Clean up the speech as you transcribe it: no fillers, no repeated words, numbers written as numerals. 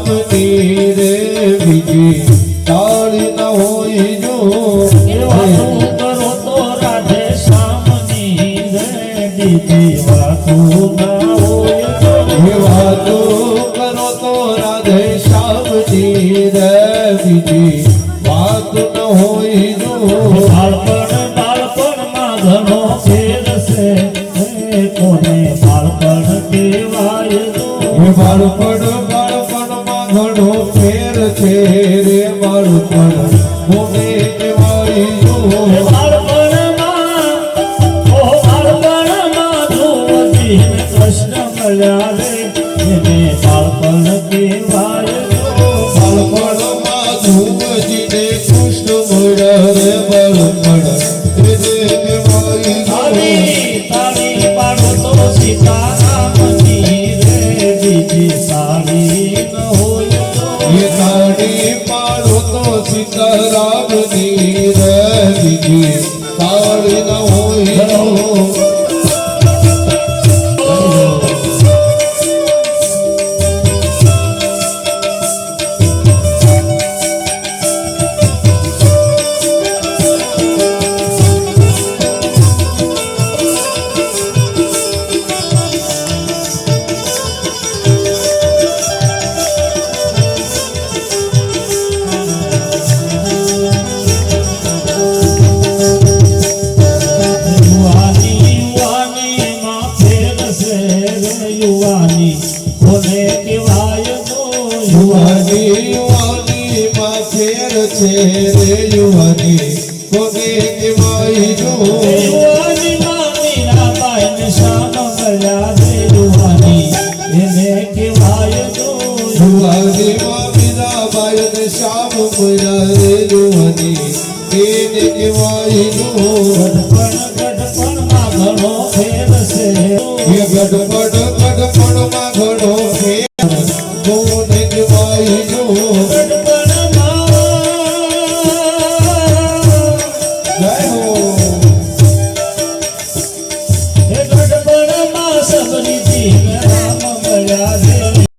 શામની રે બીજી તાળી ન હોય જો વાતો કરો તો રાધે શ્યામની રે બીજી વાતો ના હોય જો વાતો કરો તો રાધે શ્યામની રે બીજી વાત ન હોય જો બાળપણમાં ઘણો ફેર છે કોને બાળપણ કહેવાય જો બાળપણમાં ઘણો ફેર છે રે બાળપણ કોને કહેવાય જો બાળપણમાં ધ્રુવજી કૃષ્ણ મળ્યા રે એને બાળપણ કહેવાય જો બાળપણમાં ધૂમજીને કૃષ્ણ મળ્યા રે બાળપણ એને કહેવાય તાળી પાડો તો સીતારામની રે બીજી તાળી ન હોય એ તાળી પાડો તો સીતારામની રે બીજી તાળી ન હોય કોને કહેવાય તો યુવાની માં ફેર છે રે યુવાની કોને કહેવાય જો યુવાની માં મીરાબાઈ ને શ્યામ મળ્યા રે યુવાની એને કહેવાય તો યુવાની માં મીરાબાઈ ને શ્યામ મળ્યા રે યુવાની એને કહેવાય જો ગઢપણમાં ઘણો ફેર છે એ ગઢપણમાં ઘણો ફેર કોને કહેવાય જો જય હો